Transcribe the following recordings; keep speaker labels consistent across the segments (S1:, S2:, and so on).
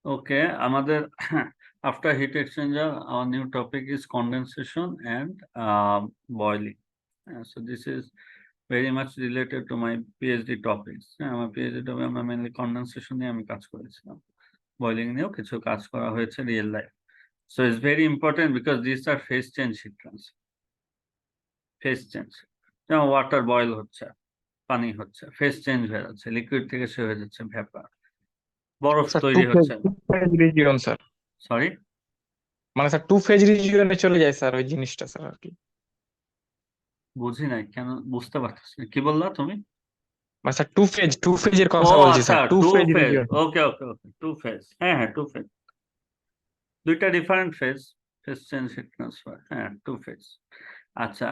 S1: ওকে, আমাদের after heat exchanger, our new topic is condensation and boiling. So this is very much related to my PhD topics. আমার PhD topic আমরা mainly condensation নিয়ে আমি কাজ করেছিলাম, boiling নিয়েও কিছু কাজ করা হয়েছে real life. So it's very important because these are phase change heat transfer, phase change। যেমন ওয়াটার বয়েল হচ্ছে, পানি হচ্ছে, ফেজ চেঞ্জ হয়ে যাচ্ছে, লিকুইড থেকে সে হয়ে যাচ্ছে ভেপার, বরফ
S2: স্যার
S1: তৈরি হচ্ছে।
S2: Two phase region sir,
S1: sorry,
S2: মানে স্যার টু ফেজ রিজিয়নে চলে যায় স্যার ওই জিনিসটা স্যার আর কি।
S1: বুঝি নাই কেন, বুঝতে পারতেছি না। কি বললা তুমি?
S2: মানে স্যার টু ফেজের
S1: ও
S2: কথা বলছি
S1: আচ্ছা,
S2: sir, two
S1: two
S2: phase
S1: phase.
S2: Region.
S1: Okay okay okay, two phase, হ্যাঁ হ্যাঁ, টু ফেজ, দুইটা different phase, phase change heat transfer, হ্যাঁ টু ফেজ। আচ্ছা,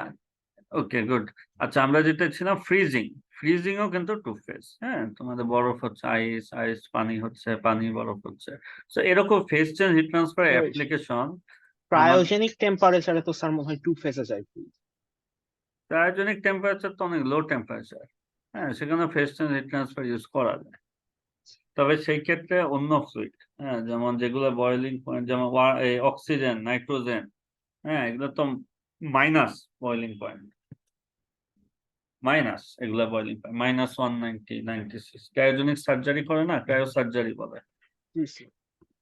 S1: ওকে গুড। আচ্ছা, আমরা যেটা ছিলাম ফ্রিজিং, ফ্রিজিংও কিন্তু টু ফেজ। হ্যাঁ, তোমাদের বরফ হচ্ছে আইস, আইস পানি হচ্ছে, পানি বরফ হচ্ছে। তো এরকম phase change heat transfer application আমার।
S3: ক্রায়োজেনিক টেম্পারেচারে তো স্যার মনে হয় টু ফেজে যায়।
S1: ক্রায়োজেনিক টেম্পারেচার তো অনেক লো টেম্পারেচার, হ্যাঁ সেখানে phase change heat transfer use করা যায়। তবে সেই ক্ষেত্রে অন্য ফ্লুইড, হ্যাঁ যেমন যেগুলো বয়লিং পয়েন্ট, যেমন অক্সিজেন, নাইট্রোজেন, হ্যাঁ এগুলো তো মাইনাস বয়লিং পয়েন্ট, মাইনাস, এগুলা বয়লিং পয়েন্ট -190, 96। ক্রায়োজেনিক সার্জারি করে না, ক্রায়ো সার্জারি বলে।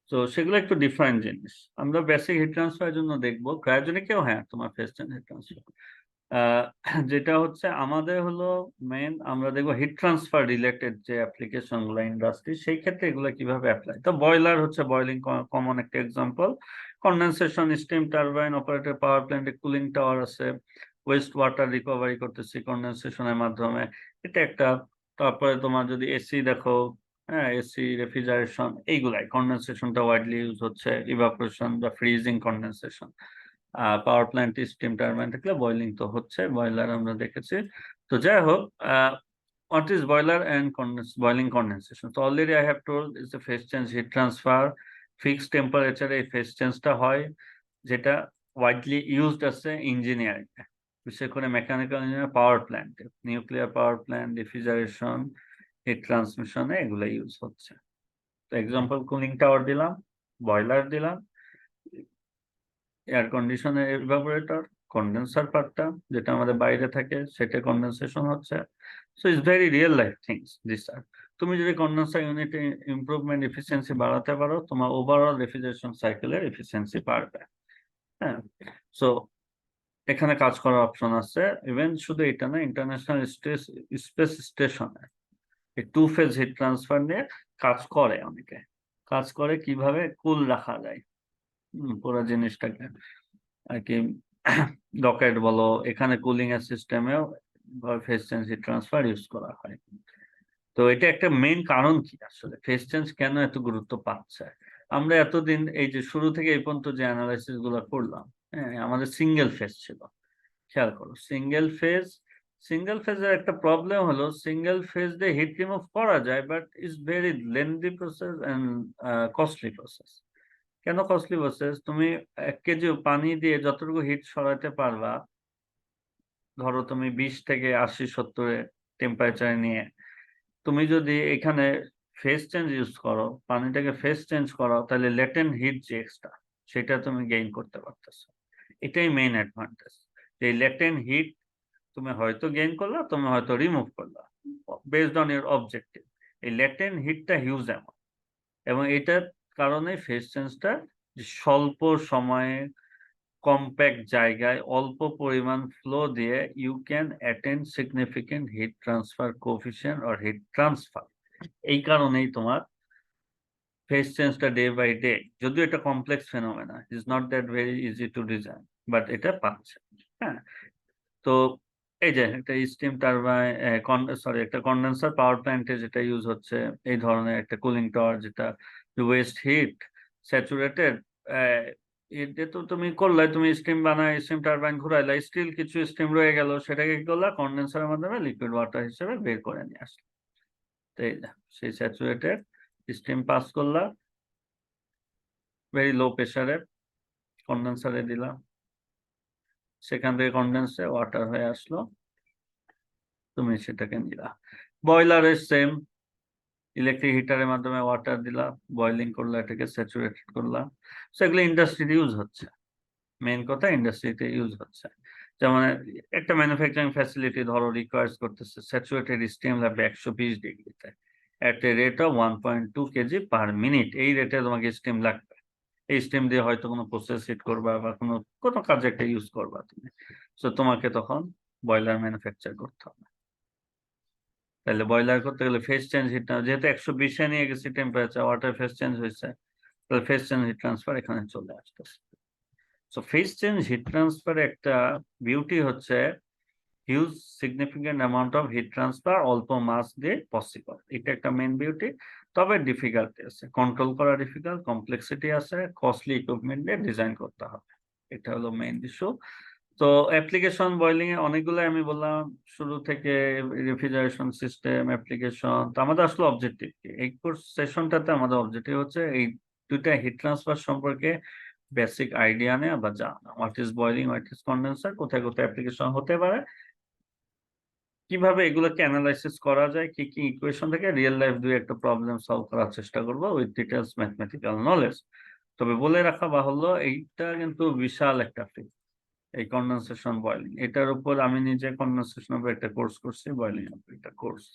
S1: তো সেগুলো একটু ডিফারেন্ট জিনিস। আমরা বেসিক হিট ট্রান্সফারের জন্য দেখবো ক্রায়োজেনিকেও, হ্যাঁ তোমার ফেজ চেঞ্জ হিট ট্রান্সফার। যেটা হচ্ছে আমাদের হলো মেন, আমরা দেখবো হিট ট্রান্সফার রিলেটেড যে অ্যাপ্লিকেশন গুলো ইন্ডাস্ট্রি, সেই ক্ষেত্রে এগুলো কিভাবে অ্যাপ্লাই। তো বয়লার হচ্ছে বয়লিং কমন একটা example. Condensation, steam turbine operated power প্ল্যান্টে কুলিং টাওয়ার আছে, ওয়েস্ট ওয়াটার রিকভারি করতেছি কন্ডেনসেশনের মাধ্যমে, এটা একটা। তারপরে তোমার যদি এসি দেখো, হ্যাঁ এসি, রেফ্রিজারেশন, এইগুলাই কন্ডেনসেশনটা ওয়াইডলি ইউজ হচ্ছে, ইভাপোরেশন বা freezing condensation. Power plant, steam turbine থাকলে বয়লিং তো হচ্ছে, বয়লার আমরা দেখেছি। তো যাই হোক, what is boiler and boiling condensation? So already I have told is a phase change heat transfer, fixed temperature এই phase চেঞ্জটা হয়, যেটা widely used আছে ইঞ্জিনিয়ারিং, বিশেষ করে mechanical engineer, power plant, nuclear power plant, refrigeration, heat ট্রান্সমিশনে এগুলো use হচ্ছে। তো এক্সাম্পল কুলিং টাওয়ার দিলাম, বয়লার দিলাম, এয়ার কন্ডিশনের ইভাপোরেটর, কন্ডেন্সার পার্টটা যেটা আমাদের বাইরে থাকে সেটা কন্ডেনসেশন হচ্ছে। So it's very real life things this are. তুমি যদি কন্ডেন্সার ইউনিটে ইমপ্রুভমেন্ট এফিসিয়েন্সি বাড়াতে পারো, তোমার ওভারঅল রেফ্রিজারেশন সাইকেলের এফিসিয়েন্সি বাড়বে। হ্যাঁ, সো এখানে কাজ করার অপশন আছে। ইভেন শুধু এটা না, ইন্টারন্যাশনাল স্পেস স্টেশনে এই টু ফেজ হিট ট্রান্সফার নিয়ে কাজ করে অনেকে, কাজ করে কিভাবে কুল রাখা যায় পুরো জিনিসটাকে আর কি। ডকেট বলো, এখানে কুলিং এর সিস্টেমেও phase change heat transfer use করা হয়। তো এটা একটা মেইন কারণ কি আসলে ফেজ চেঞ্জ কেন এত গুরুত্ব পাচ্ছে। আমরা এতদিন এই যে শুরু থেকে এই পর্যন্ত যে অ্যানালাইসিস গুলো করলাম, হ্যাঁ আমাদের সিঙ্গেল ফেজ ছিল। খেয়াল করো, সিঙ্গেল ফেজের একটা প্রবলেম হলো, সিঙ্গেল ফেজ দিয়ে হিট রিমুভ করা যায়, but it's very lengthy process and costly process. কেন কস্টলি প্রসেস? তুমি 1 কেজি পানি দিয়ে যতটুকু হিট সরাতে পারবা, ধরো তুমি 20 থেকে 80 70 টেম্পারেচারে নিয়ে, তুমি যদি এখানে ফেজ চেঞ্জ ইউজ করো, পানিটাকে ফেজ চেঞ্জ করো, তাহলে লেটেন্ট হিট যে এক্সট্রা, সেটা তুমি গেইন করতে পারতেছো। এটাই মেইন অ্যাডভান্টেজ, যে লেটেন্ট হিট তুমি হয়তো গেইন করলা, তুমি হয়তো রিমুভ করলা, বেসড অন ইউর অবজেক্টিভ। এই লেটেন্ট হিটটা হিউজ অ্যামাউন্ট, এবং এটার কারণে ফেজ চেঞ্জটা স্বল্প সময়ে, কম্প্যাক্ট জায়গায়, অল্প পরিমাণ ফ্লো দিয়ে you can attend significant heat transfer coefficient or heat transfer. এই কারণেই তোমার ফেজ চেঞ্জটা ডে বাই ডে, যদিও এটা complex phenomena, is not that very easy to design, but এটা পাচ্ছে। হ্যাঁ, তো এই যে একটা স্টিম টারবাইন, সরি একটা কন্ডেন্সার পাওয়ার প্ল্যান্টে যেটা ইউজ হচ্ছে, এই ধরনের একটা কুলিং টাওয়ার, যেটা ওয়েস্ট হিট স্যাচুরেটেড, এটা তো তুমি করলে, তুমি স্টিম বানায় স্টিম টারবাইন ঘুরাইলা, স্টিল কিছু স্টিম রয়ে গেল, সেটাকে কি করলা, কন্ডেন্সারের মাধ্যমে লিকুইড ওয়াটার হিসেবে বের করে নিয়ে আসলা। তো এই যে সেই স্যাচুরেটেড স্টিম পাস করলা, ভেরি লো প্রেসারে কন্ডেন্সারে দিলাম, সেখান থেকে কন্ডেন্সে ওয়াটার হয়ে আসলো, তুমি সেটাকে নিলা। বয়লারের সেম, ইলেকট্রিক হিটারের মাধ্যমে ওয়াটার দিলা, বয়লিং করলা, এটাকে স্যাচুরেটেড করলা। সো এগুলো ইন্ডাস্ট্রিতে ইউজ হচ্ছে, মেইন কথা ইন্ডাস্ট্রিতে ইউজ হচ্ছে। যেমন একটা ম্যানুফ্যাকচারিং ফ্যাসিলিটি ধরো রিকোয়ার্স করতেছে স্যাচুরেটেড স্টিম লাগবে 120 ডিগ্রিতে at a rate of 1.2 KG per minute. এই রেটে তোমাকে স্টিম লাগবে। এই স্টিম দিয়ে হয়তো কোনো প্রসেস হিট করবা বা কোনো কোনো কাজে একটা ইউজ করবা তুমি। সো তোমাকে তখন বয়লার ম্যানুফ্যাকচার করতে হবে। তাহলে বয়লার করতে গেলে ফেজ চেঞ্জ হিট, যেহেতু 120-এ নিয়ে গেছি টেম্পারেচার, ওয়াটার ফেজ চেঞ্জ হয়েছে, তাহলে ফেজ চেঞ্জ হিট ট্রান্সফার এখানে চলে আসতেছে। So phase change heat transfer একটা বিউটি হচ্ছে huge significant amount of heat transfer অল্প মাস দিয়ে পসিবল, এটা একটা মেইন বিউটি। তবে ডিফিকাল্টি আছে, কন্ট্রোল করা ডিফিকাল্ট, কমপ্লেক্সিটি আছে, কস্টলি ইকুইপমেন্ট দিয়ে ডিজাইন করতে হবে, এটা হলো মেইন ইস্যু। তো অ্যাপ্লিকেশন বয়লিং এ অনেকগুলো আমি বললাম শুরু থেকে, রেফ্রিজারেশন সিস্টেম অ্যাপ্লিকেশন। তো আমাদের আসলে অবজেক্টিভ কি এই কোর্স সেশনটাতে? আমাদের অবজেক্টিভ হচ্ছে এই দুইটা হিট ট্রান্সফার সম্পর্কে বেসিক আইডিয়া নেওয়া বা জানা, what is boiling, what is condenser, কোথায় কোথায় অ্যাপ্লিকেশন হতে পারে, কিভাবে এগুলোকে অ্যানালাইসিস করা যায়, কি কি ইকুয়েশন থেকে রিয়েল লাইফ দুই একটা প্রবলেম সলভ করার চেষ্টা করবো উইথ ডিটেলস ম্যাথমেটিক্যাল নলেজ। তবে বলে রাখা বাহুল্য, এইটা কিন্তু বিশাল একটা ফিল্ড, এই কন্ডেনসেশন বয়লিং। এটার উপর আমি নিজে কন্ডেনসেশন উপর একটা কোর্স করছি, বয়লিং উপর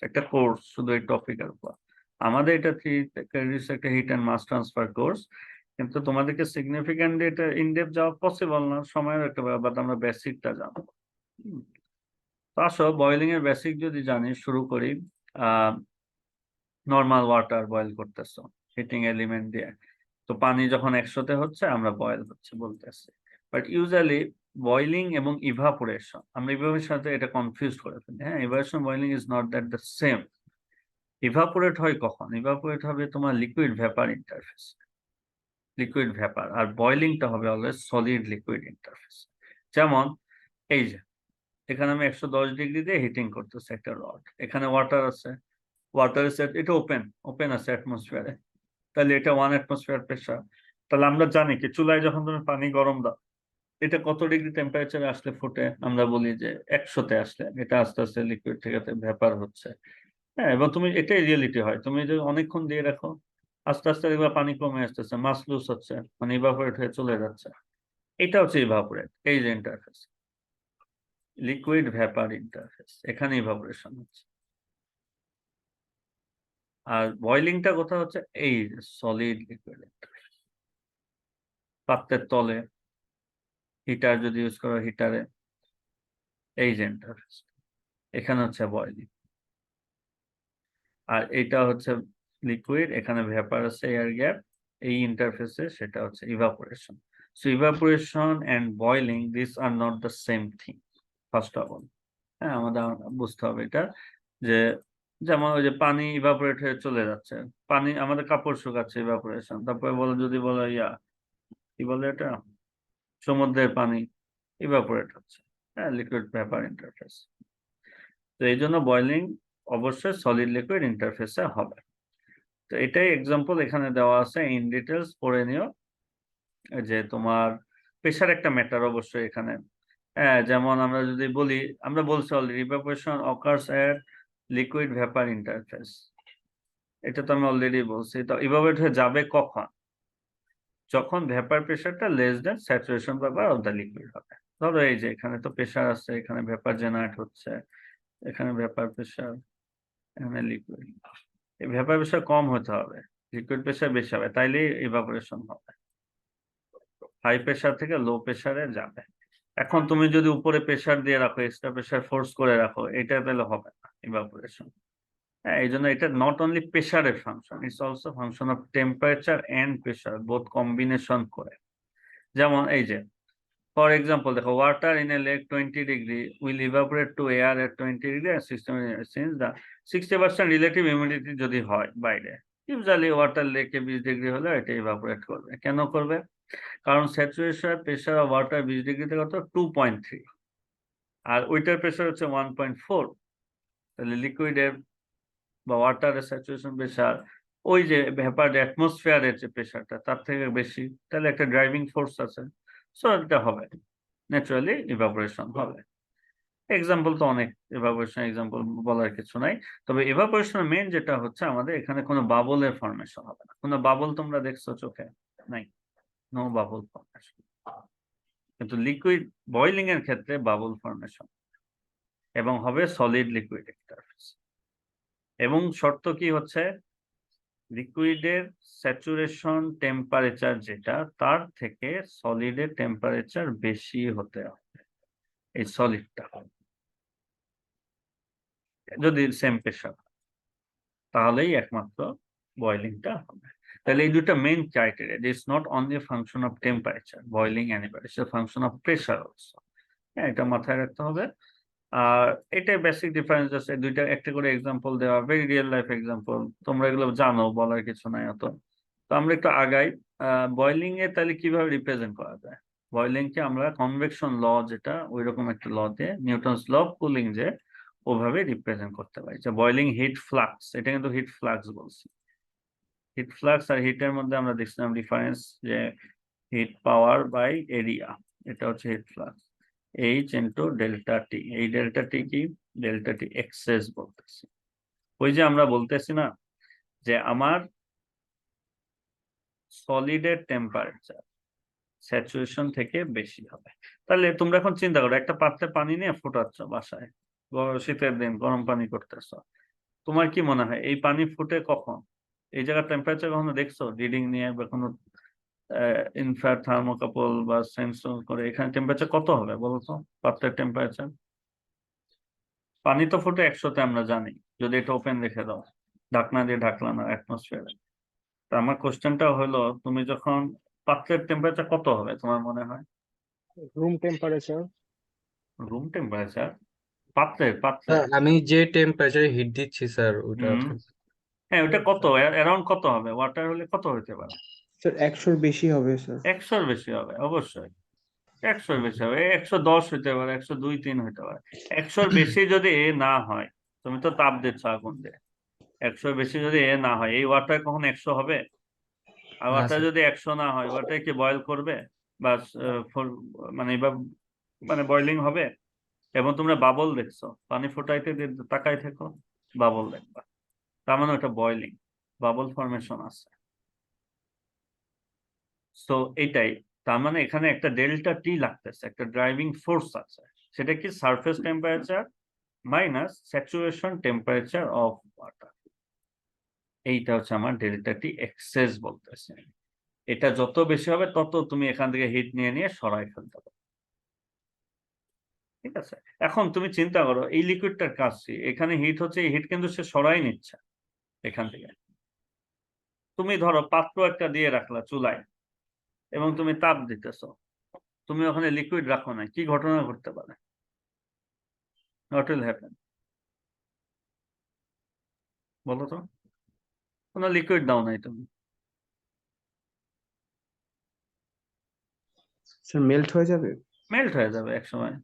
S1: একটা কোর্স শুধু এই টপিকের উপর। আমাদের এটা 3 ক্রেডিটস একটা heat and mass transfer course, কিন্তু তোমাদেরকে সিগনিফিক্যান্টলি এটা ইনডেপথ যাওয়া পসিবল না, সময়ের একটা ব্যাপার, বাট আমরা বেসিকটা জানবো। তো আসো বয়লিং এর বেসিক যদি জানি, শুরু করি। নর্মাল ওয়াটার বয়েল করতেছো হিটিং এলিমেন্ট দিয়ে, তো পানি যখন 100-তে হচ্ছে আমরা বয়েল হচ্ছে বলতেছি। বাট ইউজুয়ালি বয়লিং এবং ইভাপোরেশন, আমরা ইভাপোরেশনের সাথে এটা কনফিউজ করে ফেলি। হ্যাঁ, evaporation boiling is not that the same. Evaporate হয় কখন? ইভাপোরেট হবে তোমার liquid vapour interface, liquid vapour. আর বয়লিংটা হবে অলওয়েজ সলিড লিকুইড ইন্টারফেস। যেমন এই যে এখানে আমি 110 ডিগ্রি দিয়ে হিটিং করতেছি একটা রড, এখানে ওয়াটার আছে, ওয়াটার এটা ওপেন আছে অ্যাটমসফিয়ারে, তাহলে এটা 1 অ্যাটমসফিয়ার প্রেসার। তাহলে আমরা জানি কি চুলায় যখন তুমি পানি গরম দাও, এটা কত ডিগ্রি টেম্পারেচারে আসলে ফুটে? আমরা বলি যে 100-তে আসলে এটা আস্তে আস্তে লিকুইড থেকে ভেপার হচ্ছে। হ্যাঁ, এবং তুমি এটাই রিয়েলিটি হয়, তুমি যদি অনেকক্ষণ দিয়ে রাখো আস্তে আস্তে দেখবে পানি কমে আসতেছে, মাস লুজ হচ্ছে, মানে ইভাপোরেট হয়ে চলে যাচ্ছে। এটা হচ্ছে ইভাপোরেট, এই যে ইন্টারফেস, লিকুইড ভেপার ইন্টারফেস, এখানে ইভাপোরেশন হচ্ছে। আর বয়লিংটা কোথাও হচ্ছে এই সলিড লিকুইড ইন্টারফেস, পাত্রের তলে হিটার যদি ইউজ করো হিটারে, এই যে ইন্টারফেস, এখানে হচ্ছে বয়লিং। আর এটা হচ্ছে লিকুইড, এখানে ভেপার আছে, এয়ার গ্যাপ, এই ইন্টারফেসে সেটা হচ্ছে evaporation. So evaporation and boiling this are not the same thing, first of all. হ্যাঁ, আমাদের বুঝতে হবে এটা, যে যেমন ওই যে পানি ইভাপোরেট হয়ে চলে যাচ্ছে, পানি আমাদের কাপড় শুকাচ্ছে ইভাপোরেশন, তারপরে বলো যদি বলো কি বলে এটা, সমুদ্রের পানি ইভাপোরেট হচ্ছে। হ্যাঁ, লিকুইড ভেপার ইন্টারফেস। তো এই জন্য বয়লিং অবশ্যই সলিড লিকুইড ইন্টারফেসে হবে। তো এটাই এক্সাম্পল এখানে দেওয়া আছে, ইন ডিটেলস পড়ে নিও। যে তোমার প্রেশার একটা ম্যাটার অবশ্যই এখানে। হ্যাঁ, যেমন আমরা যদি বলি, আমরা বলছি অলরেডি ইভাপোরেশন অকার্স এট লিকুইড ভেপার ইন্টারফেস, এটা তো আমি অলরেডি বলছি। তো ইভাপোরেট হয়ে যাবে কখন? যখন ভেপার প্রেশারটা less than saturation vapour of the liquid হবে। ধরো এই যে এখানে তো প্রেশার আছে, এখানে ভেপার জেনারেট হচ্ছে, এখানে ভেপার প্রেশার, এখানে লিকুইড, এই ভেপার প্রেশার কম হতে হবে, লিকুইড প্রেশার বেশি হবে, তাইলেই ইভাপোরেশন হবে, হাই প্রেশার থেকে লো প্রেশারে যাবে। এখন তুমি যদি উপরে প্রেশার দিয়ে রাখো, এক্সট্রা প্রেশার ফোর্স করে রাখো, এটা তাহলে হবে না ইভাপোরেশন। হ্যাঁ, এই জন্য এটা নট অনলি প্রেশারের function, it's also function of temperature and pressure, both combination করে। যেমন এই যে ফর এক্সাম্পল দেখো, water in a lake 20 degree will evaporate to air at 20 degree and 60% relative humidity যদি হয় বাইরে, ইউজুয়ালি ওয়াটার লেকে 20 ডিগ্রি হলে এটা ইভাপোরেট করবে। কেন করবে? কারণ স্যাচুরেশন প্রেশার অফ ওয়াটার 20 ডিগ্রিতে কত 2.3, আর ওইটার প্রেশার হচ্ছে 1.4। তাহলে লিকুইডের বা ওয়াটারের স্যাচুরেশন প্রেশার ওই যে ভেপার অ্যাটমসফিয়ারের যে প্রেশারটা তার থেকে বেশি, তাহলে একটা ড্রাইভিং ফোর্স আছে, সো এটা হবে, ন্যাচারালি ইভাপোরেশন হবে। এক্সাম্পল তো অনেক, এভাপোরেশন এক্সাম্পল বলার কিছু নাই। তবে এভাপোরেশনের মেন যেটা হচ্ছে আমাদের এখানে কোনো বাবলের ফর্মেশন হবে না। কোনো বাবল তোমরা দেখছো চোখে? নাই, নো বাবল ফর্মেশন। কিন্তু লিকুইড বয়লিং এর ক্ষেত্রে বাবল ফর্মেশন এবং হবে সলিড লিকুইড ইন্টারফেস। এবং শর্ত কি হচ্ছে, লিকুইডের স্যাচুরেশন টেম্পারেচার যেটা, তার থেকে সলিডের টেম্পারেচার বেশি হতে হবে এই সলিডটা, যদি সেম প্রেশার, তাহলেই একমাত্র বয়লিংটা হবে। তাহলে এই দুটো main criteria, it's not only function of temperature boiling anyway, it's a function of pressure also. হ্যাঁ, এটা মাথায় রাখতে হবে। আর এটা বেসিক ডিফারেন্স আছে, দুইটা একটা করে এক্সাম্পল দেওয়া, ভেরি রিয়েল লাইফ এক্সাম্পল, তোমরা এগুলো জানো, বলার কিছু নাই অত। তো আমরা একটু আগাই। বয়লিং এ তাহলে কিভাবে রিপ্রেজেন্ট করা যায়? বয়লিং কে আমরা কনভেকশন ল, যেটা ওই রকম একটা ল দিয়ে, নিউটনস ল অফ কুলিং, যে ওভাবে রিপ্রেজেন্ট করতে পারি। যে বয়লিং হিট ফ্লাক্স, এটা কিন্তু হিট ফ্লাক্স বলছি। হিট ফ্লাক্স আর হিটের মধ্যে আমরা দেখছিলাম ডিফারেন্স, যে হিট পাওয়ার বাই এরিয়া, এটা হচ্ছে heat flux, H into delta T. এই ডেল্টা টি কি? ডেল্টা টি এক্সেস বলতেছি। ওই যে আমরা বলতেছি না যে আমার সলিডের টেম্পারেচার স্যাচুরেশন থেকে বেশি হবে। তাহলে তোমরা এখন চিন্তা করো, একটা পাত্রে পানি নিয়ে ফোটাচ্ছ বাসায়, শীতের দিন গরম পানি করতেছ, তোমার কি মনে হয় এই পানি ফুটে কখন? এই জায়গার টেম্পারেচার কখনো দেখছো রিডিং নিয়ে, বা কোনো ইনফ্রারেড থার্মোকাপল বা সেন্সর করে এখানে টেম্পারেচার কত হবে বলো তো? পাত্রের টেম্পারেচার, পানি তো ফুটে 100-তে আমরা জানি, যদি এটা ওপেন রেখে দাও, ঢাকনা দিয়ে ঢাকলাম না অ্যাটমসফিয়ারে। তা আমার কোশ্চেনটা হলো, তুমি যখন পাত্রের টেম্পারেচার কত হবে তোমার মনে হয়?
S3: Room temperature.
S1: Room temperature? পাত্রের পাত্রে?
S4: স্যার আমি যে টেম্পারেচারে হিট দিচ্ছি স্যার ওটা
S1: হুম, হ্যাঁ, ওটা কত, অ্যারাউন্ড কত হবে? ওয়াটার হলে কত হতে পারে?
S5: স্যার 100-র বেশি হবে স্যার।
S1: 100-র বেশি হবে অবশ্যই, 100-র বেশি হবে, 110 হইতে পারে, 102-3 হইতে পারে। 100-র বেশি যদি এ না হয়, তুমি তো তাপ দিচ্ছ আগুন দিয়ে, 100-র বেশি যদি এ না হয়, এই ওয়াটার কখন 100 হবে? আর
S4: না
S1: ওয়াটার
S4: স্যার
S1: যদি 100 না হয়, ওয়াটার কি বয়েল করবে? বা মানে মানে বয়লিং হবে? এবং তোমরা বাবল দেখছো, পানি ফোটাইতে তাকাই থেকো, বাবল দেখবা, তার মানে ওটা বয়লিং, বাবল ফরমেশন আছে। সো এটাই, তার মানে এখানে একটা ডেল্টা টি লাগতেছে, একটা ড্রাইভিং ফোর্স আছে, সেটা কি surface temperature minus saturation temperature of water. এইটা হচ্ছে আমার ডেল্টা টি এক্সেস বলতেছে। এটা যত বেশি হবে তত তুমি এখান থেকে হিট নিয়ে নিয়ে সরাই ফেলতে পারো। ঠিক আছে, এখন তুমি চিন্তা করো এই লিকুইডটার কাজ কি? এখানে হিট হচ্ছে, এই হিট কিন্তু সে সরাই নিচ্ছে এখান থেকে। তুমি ধরো পাত্র একটা দিয়ে রাখলা চুলায় এবং তুমি তাপ দিতেছো, তুমি ওখানে লিকুইড রাখো না, কি ঘটনা ঘটতে পারে? হোয়াট উইল হ্যাপেন বলো তো? কোনো লিকুইড দাও নাই তুমি,
S5: স্যার মেল্ট হয়ে যাবে।
S1: মেল্ট হয়ে যাবে এক সময়।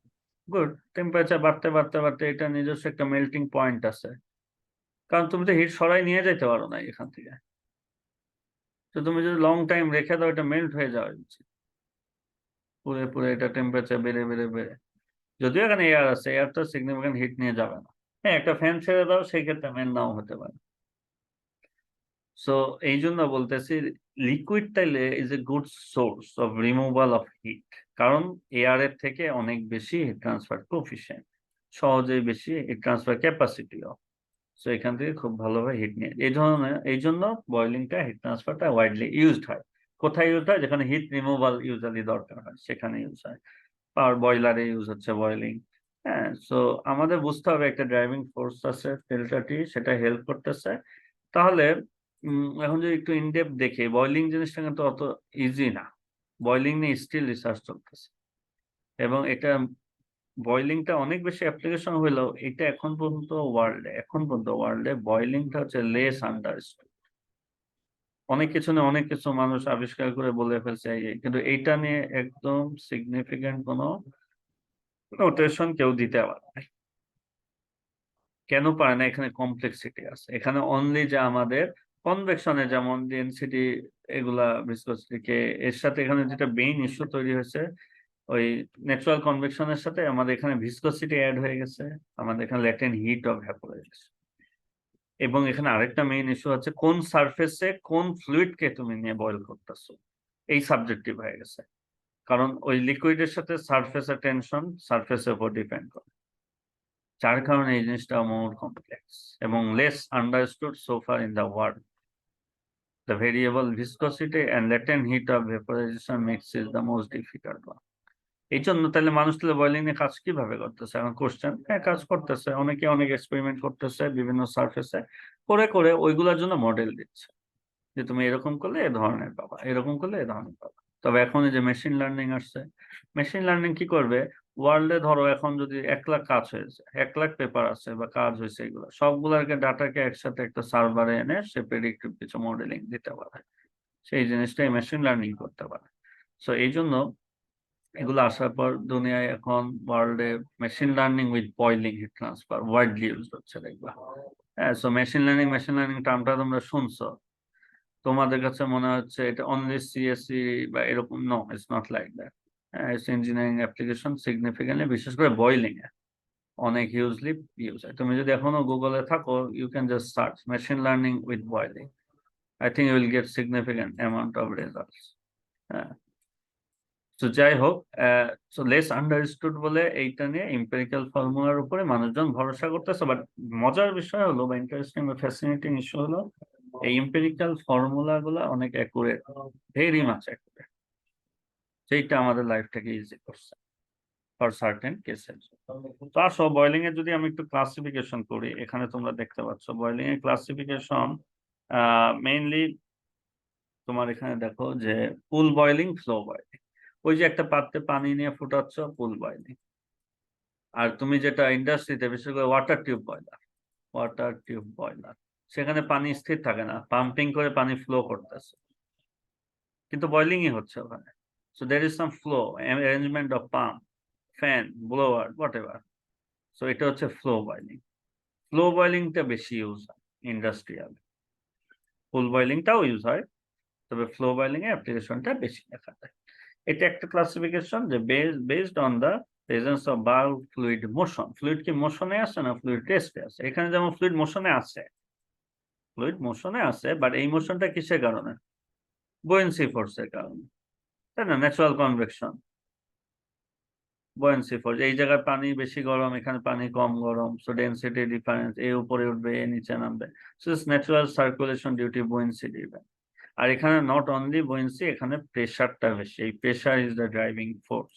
S1: গুড, টেম্পারেচার বাড়তে বাড়তে বাড়তে এটা নিজস্ব একটা মেল্টিং পয়েন্ট আছে, কারণ তুমি তো হিট সরাই নিয়ে যেতে পারো না এখান থেকে। তো তুমি যদি লং টাইম রেখে দাও, এটা মেল্ট হয়ে যাওয়া উচিত, পুরে পুরে এটা টেম্পারেচার বেড়ে বেড়ে বেড়ে, যদিও এখানে এয়ার আছে, এয়ার তো সিগনিফিকেন্ট হিট নিয়ে যাবে না। হ্যাঁ, একটা ফ্যান ছেড়ে দাও, সেই ক্ষেত্রে মেল্ট নাও হতে পারে। সো এই জন্য বলতেছি লিকুইড তাইলে is a good source of removal of heat, কারণ এয়ার এর থেকে অনেক বেশি হিট ট্রান্সফার কোফিশিয়েন্ট, সহজেই বেশি হিট ট্রান্সফার ক্যাপাসিটিও। সো এখান থেকে খুব ভালোভাবে হিট নিয়ে, এই জন্য বয়লিংটা, হিট ট্রান্সফারটা ওয়াইডলি ইউজড হয়। কোথায় ইউজ হয়? যেখানে হিট রিমুভাল ইউজুয়ালি দরকার হয় সেখানে ইউজ হয়। পাওয়ার বয়লারে ইউজ হচ্ছে বয়লিং। হ্যাঁ, সো আমাদের বুঝতে হবে একটা ড্রাইভিং ফোর্স আছে ডেল্টা টি, সেটা হেল্প করতেছে। তাহলে এখন যদি একটু ইনডেপথ দেখে, বয়লিং জিনিসটা কিন্তু অত ইজি না, বয়লিং নিয়ে স্টিল রিসার্চ চলতেছে, এবং এটা বয়লিংটা অনেক বেশি অ্যাপ্লিকেশন হইলেও এটা এখন পর্যন্ত ওয়ার্ল্ডে বয়লিংটা হচ্ছে লেস আন্ডারস্টুড। অনেক কিছু নিয়ে অনেক কিছু মানুষ আবিষ্কার করে বলে ফেলছে, কিন্তু এইটা নিয়ে একদম সিগনিফিকেন্ট কোনো নোটেশন কেউ দিতে পারে না। কেন পারে না? এখানে কমপ্লেক্সিটি আছে, এখানে অনলি যে আমাদের কনভেকশনে যেমন ডেনসিটি, এগুলা ভিসকসিটি কে, এর সাথে এখানে যেটা মেইন ইস্যু তৈরি হয়েছে, ওই ন্যাচারাল কনভেকশনের সাথে আমাদের এখানে ভিসকসিটি অ্যাড হয়ে গেছে, আমাদের এখানে ল্যাটেন্ট হিট অফ ভ্যাপোরাইজেশন। এবং এখানে আরেকটা মেইন ইস্যু হচ্ছে কোন সারফেসে কোন ফ্লুইডকে তুমি নিয়ে বয়েল করতেছো, এই সাবজেক্টিভ হয়ে গেছে। কারণ ওই লিকুইডের সাথে সারফেসের টেনশন সারফেসের উপর ডিপেন্ড করে, যার কারণে এই জিনিসটা মোর কমপ্লেক্স এবং less understood so far in the world. The variable viscosity and latent heat of vaporization makes it the most difficult one. এই জন্য তাহলে মানুষ তাহলে বয়লিং এ কাজ কিভাবে করতেছে? এখন কোশ্চেন, হ্যাঁ কাজ করতেছে, অনেকে অনেক এক্সপেরিমেন্ট করতেছে বিভিন্ন সারফেসে, করে করে ওইগুলোর জন্য মডেল দিচ্ছে যে তুমি এরকম করলে এ ধরনের পাবা, এরকম করলে এ ধরনের পাবা। তবে এখন এই যে মেশিন লার্নিং আসছে, মেশিন লার্নিং কি করবে, ওয়ার্ল্ডে ধরো এখন যদি 1 লাখ কাজ হয়েছে, 1 লাখ পেপার আছে বা কাজ হয়েছে, এগুলো সবগুলোকে ডাটাকে একসাথে একটা সার্ভারে এনে সে প্রেডিক্টিভ কিছু মডেলিং দিতে পারে, সেই জিনিসটাই মেশিন লার্নিং করতে পারে। সো এই জন্য এগুলো আসার পর দুনিয়ায় এখন ওয়ার্ল্ডে machine learning with boiling heat transfer widely use হচ্ছে দেখবা। হ্যাঁ, সো মেশিন লার্নিং টার্মটা তোমরা শুনছো, তোমাদের কাছে মনে হচ্ছে এটা অনলি সিএসসি বা এরকম, no it's not like that. হ্যাঁ, ইটস ইঞ্জিনিয়ারিং অ্যাপ্লিকেশন সিগনিফিকেন্টলি, বিশেষ করে বয়লিং এ অনেক হিউজলি ইউজ হয়। তুমি যদি এখনো গুগলে থাকো, you can just search machine learning with boiling, I think you will get significant amount of results. হ্যাঁ, তো যাই হোক, সো লেস আন্ডারস্টুড বলে এইটা নিয়ে এম্পিরিক্যাল ফর্মুলার উপরে মানুষজন ভরসা করতেছে। বাট মজার বিষয় হলো বা ইন্টারেস্টিং বা ফ্যাসিনেটিং ইস্যু হলো এই এম্পিরিক্যাল ফর্মুলা গুলা অনেক অ্যাকুরেট, ভেরি মাচ অ্যাকুরেট, যেটা আমাদের লাইফটাকে ইজি করছে ফর সার্টেন কেসেস। তো আসো বয়লিং এর যদি আমি একটু ক্লাসিফিকেশন করি, এখানে তোমরা দেখতে পাচ্ছ বয়লিং এর ক্লাসিফিকেশন মেইনলি তোমার এখানে দেখো যে পুল বয়লিং, ফ্লো বয়লিং। ওই যে একটা পাত্রে পানি নিয়ে ফুটাচ্ছ, পুল বয়লিং। আর তুমি যেটা ইন্ডাস্ট্রিতে বিশেষ করে ওয়াটার টিউব বয়লার, সেখানে পানি স্থির থাকে না, পাম্পিং করে পানি ফ্লো করতেছে, কিন্তু বয়লিংই হচ্ছে ওখানে। So there is some flow, arrangement of pump, fan, blower, what ever. So এটা হচ্ছে ফ্লো বয়লিং। ফ্লো বয়লিংটা বেশি ইউজ হয় ইন্ডাস্ট্রিয়াল, পুল বয়লিংটাও ইউজ হয়, তবে ফ্লো বয়লিং এর অ্যাপ্লিকেশনটা বেশি দেখা যায়। এটা একটা ক্লাসিফিকেশন যে based on the presence of bulk fluid motion. Fluid কি মোশনে আছে না ফ্লুইড টেস্টে আছে? এখানে যেমন ফ্লুইড মোশনে আছে, বাট এই মোশনটা কিসের কারণে? বুয়েন্সি ফোর্সের কারণে, তাই না? Natural convection, buoyancy force. এই জায়গায় পানি বেশি গরম, এখানে পানি কম গরম, সো ডেনসিটি ডিফারেন্স, এ উপরে উঠবে এ নিচে নামবে, so it's natural circulation due to buoyancy difference. আর এখানে নট অনলি বুয়েন্সি, এখানে প্রেসারটা বেশি, এই pressure is the driving force.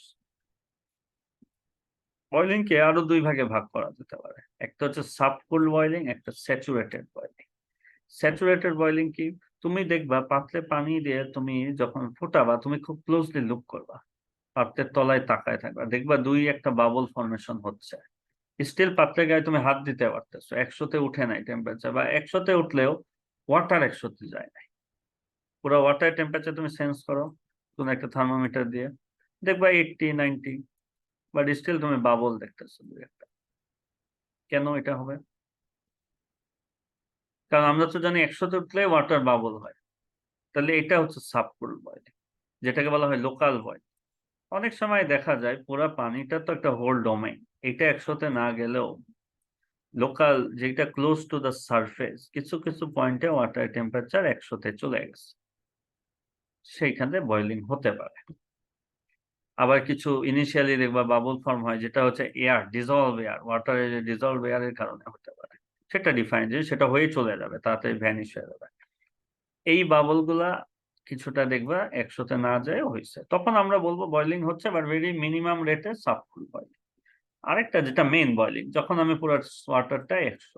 S1: Boiling কে আরো 2 ভাগে ভাগ করা যেতে পারে, একটা হচ্ছে সাবকুল বয়লিং, একটা স্যাচুরেটেড বয়লিং। স্যাচুরেটেড বয়লিং কি, তুমি দেখবা পাত্রে পানি দিয়ে তুমি যখন ফোটাবা, তুমি খুব ক্লোজলি লুক করবা, পাত্রের তলায় তাকায় থাকবা, দেখবা 2-1টা বাবল ফর্মেশন হচ্ছে। স্টিল পাত্রের গায়ে তুমি হাত দিতে পারতেছো, 100-তে উঠে নাই টেম্পারেচার, বা 100-তে উঠলেও ওয়াটার 100-তে যায় নাই। পুরো ওয়াটার টেম্পারেচার তুমি সেন্স করো কোন একটা থার্মোমিটার দিয়ে, দেখবা 80-90, বাট স্টিল তুমি বাবল দেখতেছো 2-1টা। কেন এটা হবে? কারণ আমরা তো জানি 100-তে উঠলে ওয়াটার বাবল হয়। তাহলে এটা হচ্ছে সাবকুল বয়লিং, যেটাকে বলা হয় লোকাল বয়লিং। অনেক সময় দেখা যায় পুরা পানিটা তো একটা হোল ডোমেইন, এটা 100-তে না গেলেও লোকাল যেটা ক্লোজ টু দ্য সারফেস, কিছু কিছু পয়েন্টে ওয়াটার টেম্পারেচার 100-তে চলে গেছে, সেইখানে বয়লিং হতে পারে। আবার কিছু ইনিশিয়ালি দেখবা বাবল ফর্ম হয়, যেটা হচ্ছে এয়ার ডিজলভ এয়ার, ওয়াটারের ডিজলভ এয়ারের কারণে হতে পারে। সেটা ডিফাইন, যে সেটা হয়ে চলে যাবে, তাড়াতাড়ি ভ্যানিশ হয়ে যাবে। এই বাবল গুলা কিছুটা দেখবা 100-তে না যায় হয়েছে, তখন আমরা বলবো বয়লিং হচ্ছে, বাট ভেরি মিনিমাম রেটে সাবকুল বয়লিং। আরেকটা যেটা মেইন বয়লিং, যখন আমি পুরো ওয়াটারটা 100,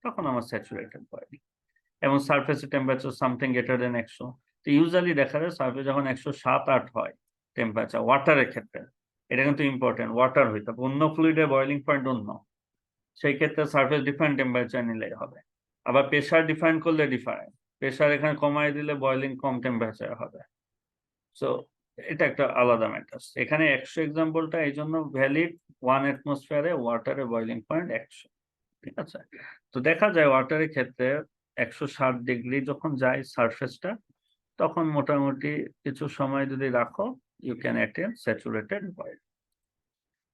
S1: তখন আমার স্যাচুরেটেড বয়লিং, এবং সারফেসের টেম্পারেচার সামথিং গ্রেটার দেন 100। তো ইউজুয়ালি দেখা যায় সারফেস যখন 107-8 হয় টেম্পারেচার ওয়াটারের ক্ষেত্রে, এটা কিন্তু ইম্পর্টেন্ট, ওয়াটার হইতে হবে, অন্য ফ্লুইডের বয়লিং পয়েন্ট অন্য, সেই ক্ষেত্রে সারফেস ডিফারেন্ট টেম্পারেচার নিলেই হবে। আবার প্রেসার ডিফাইন করলে ডিফারেন্ট, প্রেসার এখানে কমাই দিলে বয়লিং কম টেম্পারেচার হবে। সো এটা একটা আলাদা ম্যাটার। এখানে 100 এক্সাম্পলটা এই জন্য ভ্যালিড, 1 অ্যাটমসফিয়ারে ওয়াটারের বয়লিং পয়েন্ট 100, ঠিক আছে? তো দেখা যায় ওয়াটারের ক্ষেত্রে 160 ডিগ্রি যখন যায় সারফেসটা, তখন মোটামুটি কিছু সময় যদি রাখো, you can attain saturated boil.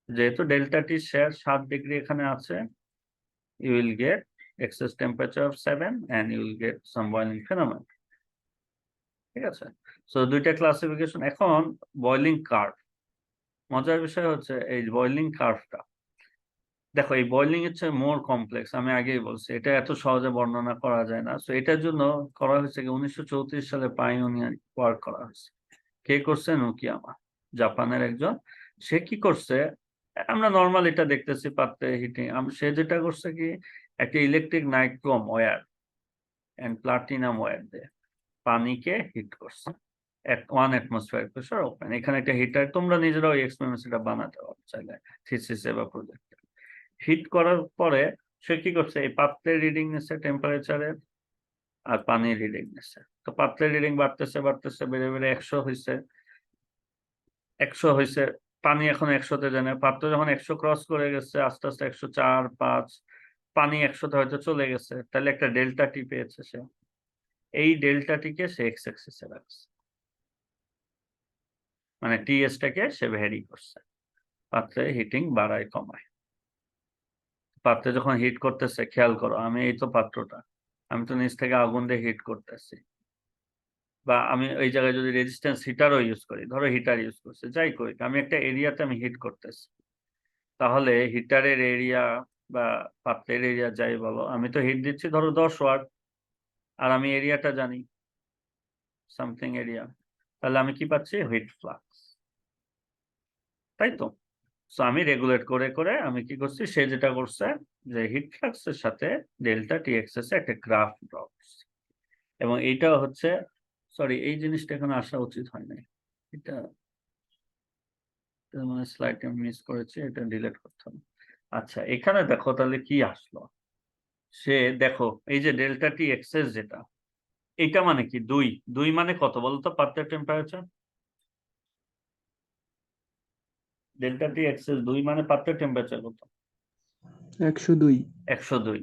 S1: যেহেতু ডেল্টা টি শেয়ার 7 ডিগ্রি এখানে আছে, you will get excess temperature of 7 and you will get some boiling phenomenon. ঠিক আছে, সো দুইটা ক্লাসিফিকেশন। এখন বয়লিং কার্ভ, মজার বিষয় হচ্ছে এই বয়লিং কার্ভটা দেখো, এই বয়লিং হচ্ছে মোর কমপ্লেক্স, আমি আগেই বলছি এটা এত সহজে বর্ণনা করা যায় না। সো এটার জন্য করা হয়েছে কি 1934 সালে পাইওনিয়ার ওয়ার্ক করা হয়েছে। কে করছে? নুকিয়ামা, জাপানের একজন। সে কি করছে, আমরা নর্মাল এটা দেখতেছি পাত্রে হিটিং, সে যেটা করছে কি একটা electric nichrome wire and platinum wire দিয়ে পানিকে হিট করছে at 1 atmosphere pressure open। এখানে একটা হিটার, তোমরা নিজেরা ওই এক্সপেরিমেন্ট এটা বানাতে পারো চাইলে থিসিসে বা প্রজেক্টে। হিট করার পরে সে কি করছে, এই পাত্রের রিডিং নিচ্ছে টেম্পারেচারের আর পানির রিডিং নিচ্ছে। তো পাত্রের রিডিং বাড়তেছে বাড়তেছে, বেড়ে বেড়ে 100 হয়েছে, 100 হয়েছে, পানি এখন 100-তে জানে। পাত্র যখন 100 ক্রস করে গেছে, আস্তে আস্তে 104, 5, পানি 100-তে হয়তো চলে গেছে, তাহলে একটা ডেল্টা টি পেয়েছে সে। এই ডেল্টা টিকে সে এক্স অ্যাক্সিসে রাখছে, মানে টিএসটাকে সে ভ্যারি করছে, পাত্রে হিটিং বাড়ায় কমায়। পাত্রে যখন হিট করতেছে, খেয়াল করো, আমি এই তো পাত্রটা, আমি তো নিচ থেকে আগুন দিয়ে হিট করতেছি, বা আমি ওই জায়গায় যদি রেজিস্ট্যান্স হিটারও ইউজ করি, ধরো হিটার ইউজ করছে, যাই করি, আমি একটা এরিয়াতে আমি হিট করতেছি, তাহলে হিটারের এরিয়া বা পাত্রের এরিয়া যাই বলো, আমি তো হিট দিচ্ছি ধরো 10 ওয়াট, আর আমি এরিয়াটা জানি সামথিং এরিয়া, তাহলে আমি কি পাচ্ছি? হিট ফ্লাক্স, তাই তো। সো আমি রেগুলেট করে করে আমি কি করছি, সে যেটা করছে যে হিট ফ্লাক্সের সাথে ডেল্টা টি এক্সেস একটা গ্রাফ ড্র করছে। এবং এইটা হচ্ছে, সরি এই জিনিসটা এখানে আসা উচিত হয় নাই, এটা মানে স্লাইড আমি মিস করেছি, এটা ডিলিট করতে হবে। আচ্ছা, এখানে দেখো তাহলে কি আসলো, সে দেখো এই যে ডেল্টা টি এক্সেস যেটা, এটা মানে কি 2 মানে কত বলতো পাত্রের টেম্পারেচার? ডেল্টা টি এক্সেস 2 মানে পাত্রের টেম্পারেচার কত?
S5: 102।
S1: 102,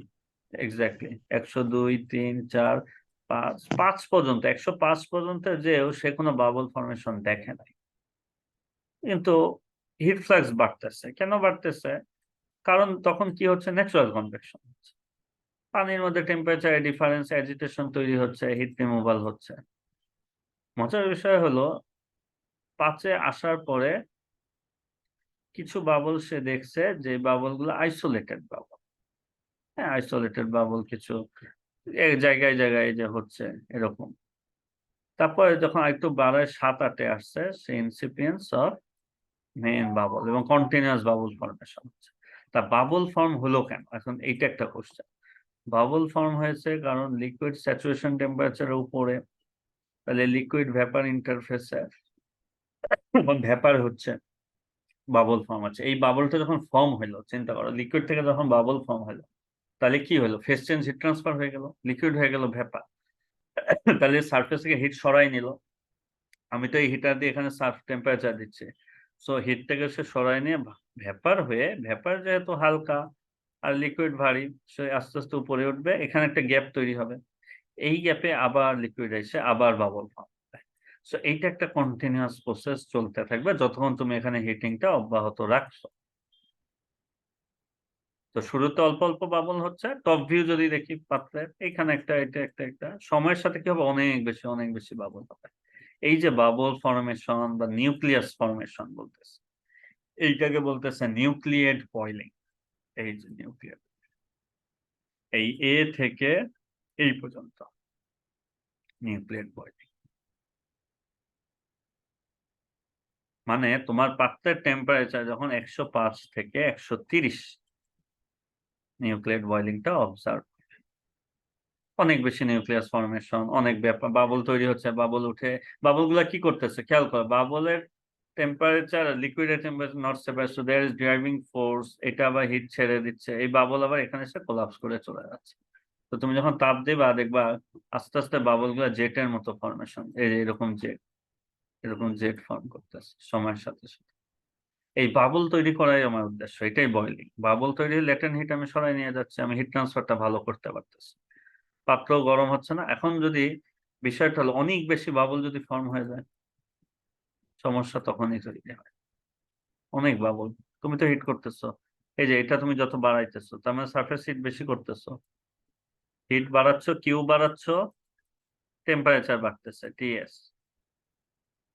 S1: এক্স্যাক্টলি 102, 3, 4, 5 পর্যন্ত, 105 পর্যন্ত যেও সে কোনো বাবল ফর্মেশন দেখে নাই। কিন্তু হিট ফ্লাক্স বাড়তেছে, কেন বাড়তেছে? কারণ তখন কি হচ্ছে, ন্যাচারাল কনভেকশন হচ্ছে, পানির মধ্যে টেম্পারেচার ডিফারেন্স, অ্যাজিটেশন তৈরি হচ্ছে, হিট রিমুভাল হচ্ছে। মজার বিষয় হলো 5-এ আসার পরে কিছু বাবল সে দেখছে যে বাবল গুলো আইসোলেটেড বাবল, হ্যাঁ আইসোলেটেড বাবল কিছু জায়গায় জায়গায় যে হচ্ছে এরকম। তারপরে যখন একটু বাড়ায় 7-8-এ আসছে, সে ইনসিপিয়েন্স অফ মেইন বাবল এবং কন্টিনিউয়াস বাবল ফর্মেশন হচ্ছে। তা বাবল ফর্ম হলো কেন? এখন এইটা একটা কোশ্চেন। বাবল ফর্ম হয়েছে কারণ লিকুইড স্যাচুরেশন টেম্পারেচারের উপরে, তাহলে লিকুইড ভ্যাপার ইন্টারফেসে এবং ভ্যাপার হচ্ছে বাবল ফর্ম আছে। এই বাবলটা যখন ফর্ম হলো, চিন্তা করো লিকুইড থেকে যখন বাবল ফর্ম হলো, তাহলে কি হলো? ফেজ চেঞ্জ, হিট ট্রান্সফার হয়ে গেল, লিকুইড হয়ে গেল ভ্যাপার। তাহলে সারফেস থেকে হিট সরাই নিল, আমি তো এই হিটার দিয়ে এখানে সার্ফ টেম্পারেচার দিচ্ছি, সো হিট থেকে সে সরাই নিয়ে ভ্যাপার হয়ে, ভ্যাপার যেহেতু হালকা আর লিকুইড ভারী, সে আস্তে আস্তে উপরে উঠবে, এখানে একটা গ্যাপ তৈরি হবে, এই গ্যাপে আবার লিকুইড এসে আবার বাবল ফর্ম হবে। সো এইটা একটা কন্টিনিউয়াস প্রসেস চলতে থাকবে যতক্ষণ তুমি এখানে হিটিংটা অব্যাহত রাখছো। তো শুরুতে অল্প অল্প বাবল হচ্ছে, টপ ভিউ যদি দেখি পাত্রের, এখানে একটা, এটা একটা সময়ের সাথে কি হবে, অনেক বেশি বাবল হবে। এই যে বাবল ফর্মেশন বা নিউক্লিয়াস ফর্মেশন বলতেছে, এইটাকে বলতেছে নিউক্লিয়েট বয়লিং। এই যে নিউক্লিয়ার, এই এ থেকে এই পর্যন্ত নিউক্লিয়েট বয়লিং, মানে তোমার পাত্রের টেম্পারেচার যখন 105 থেকে 130, নিউক্লিয়েট বয়লিংটা অবজার্ভ, অনেক বেশি নিউক্লিয়াস ফর্মেশন, অনেক ব্যাপার, বাবল তৈরি হচ্ছে, বাবল উঠে, বাবল গুলা কি করতেছে খেয়াল করো, বাবলের টেম্পারেচার লিকুইডের temperature not separate, so there is driving force, এটা আবার হিট ছেড়ে দিচ্ছে, এই বাবল আবার এখানে এসে কোলাপস করে চলে যাচ্ছে। তো তুমি যখন তাপ দিবা দেখবা আস্তে আস্তে বাবল গুলা জেটের মতো ফর্মেশন, এরকম জেট ফর্ম করতেছে সময়ের সাথে সাথে। এই বাবল তৈরি করাই আমার উদ্দেশ্য, এটাই বয়লিং। বাবল তৈরি ল্যাটেন্ট হিট আমি সরাই নিয়ে যাচ্ছি, আমি হিট ট্রান্সফারটা ভালো করতে পারতেছি, পাত্র গরম হচ্ছে না। এখন যদি বিষয়টা হলো অনেক বেশি বাবল যদি ফর্ম হয়ে যায়, সমস্যা তখনই তৈরি হয়, অনেক বাবল। তুমি তো হিট করতেছো, এই যে এটা তুমি যত বাড়াইতেছো তার মানে সারফেস হিট বেশি করতেছো, হিট বাড়াচ্ছ, কিউ বাড়াচ্ছ, টেম্পারেচার বাড়তেছে, টিএস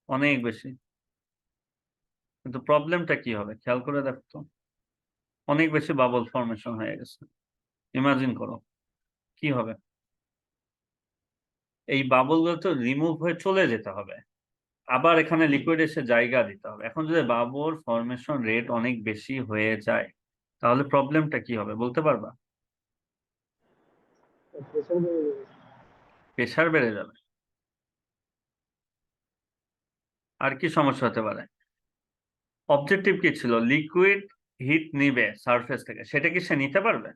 S1: অনেক বেশি। কিন্তু প্রবলেমটা কি হবে খেয়াল করে দেখো তো, অনেক বেশি বাবল ফর্মেশন হয়ে গেছে। ইমাজিন করো কি হবে, এই বাবল গুলো তো রিমুভ হয়ে চলে যেতে হবে, আবার এখানে লিকুইড এসে জায়গা দিতে হবে। এখন যদি বাবল ফর্মেশন রেট অনেক বেশি হয়ে যায় তাহলে প্রবলেমটা কি হবে বলতে পারবা?
S3: প্রেসার বেড়ে যাবে।
S1: প্রেশার বেড়ে যাবে। আর কি সমস্যা হতে পারে? অবজেক্টিভ কি ছিল? লিকুইড হিট নিবে সারফেস থেকে, সেটা কি সে নিতে পারবে?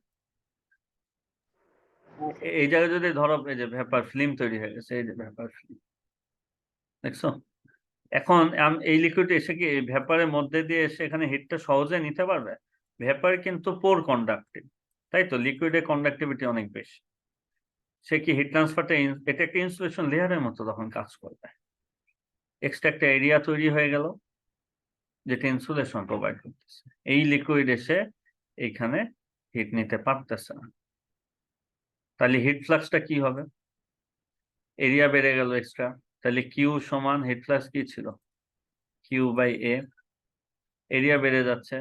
S3: হ্যাঁ স্যার।
S1: এই জায়গায় যদি ধরো এই যে ভেপার ফিল্ম তৈরি হয়ে গেছে, এই যে ভেপার ফিল্ম দেখছো, এখন এই লিকুইড এসে কি এই ভেপারের মধ্যে দিয়ে এসে এখানে হিটটা সহজে নিতে পারবে? ভেপার কিন্তু পোর কন্ডাক্টিভ, তাই তো, লিকুইডের কন্ডাক্টিভিটি অনেক বেশি। সে কি হিট ট্রান্সফারটা এটা একটা ইনসুলেশন লেয়ারের মতো তখন কাজ করবে, এক্সট্রা একটা এরিয়া তৈরি হয়ে গেল যেটা ইনসুলেশন প্রোভাইড করতেছে। এই লিকুইড এসে এইখানে হিট নিতে পারতেছে না, তাহলে হিট ফ্লাক্সটা কি হবে? এরিয়া বেড়ে গেল এক্সট্রা, তাহলে কিউ সমান হিট ফ্লাক্স কি ছিল, কিউ বাই এ, এরিয়া বেড়ে যাচ্ছে,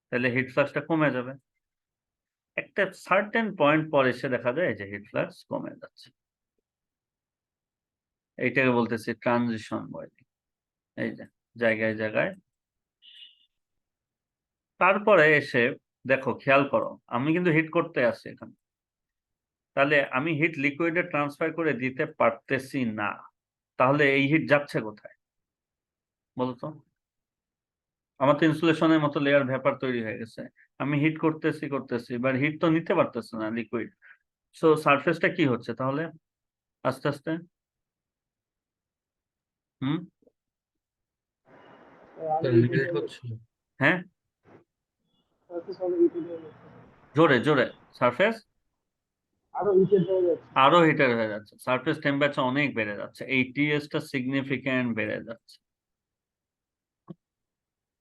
S1: তাহলে হিট ফ্লাক্সটা কমে যাবে। একটা সার্টেন পয়েন্ট পর এসে দেখা যায় যে হিট ফ্লাক্স কমে যাচ্ছে, এইটাকে বলতেছি ট্রানজিশন বয়েলিং। এই যে জায়গায় জায়গায়, তারপরে এসে দেখো খেয়াল করো, আমি কিন্তু হিট করতে আসছি এখানে, তাহলে আমি হিট লিকুইডে ট্রান্সফার করে দিতে পারতেছি না, তাহলে এই হিট যাচ্ছে কোথায় বলতো? আমার তো ইনসুলেশনের মতো লেয়ার ভেপার তৈরি হয়ে গেছে, আমি হিট করতেছি বাট হিট তো নিতে পারতেছে না লিকুইড। সো সারফেসটা কি হচ্ছে তাহলে আস্তে আস্তে? হুম,
S4: স্যার মেল্ট হচ্ছে।
S1: হ্যাঁ,
S3: সারফেস আরো হিটেড হয়ে যাচ্ছে।
S1: জোরে জোরে, সারফেস
S3: আরো হিটেড হয়ে যাচ্ছে।
S1: আরো হিটার হয়ে যাচ্ছে, সারফেস টেম্পারেচার অনেক বেড়ে যাচ্ছে, এই টিএসটা সিগনিফিক্যান্ট বেড়ে যাচ্ছে।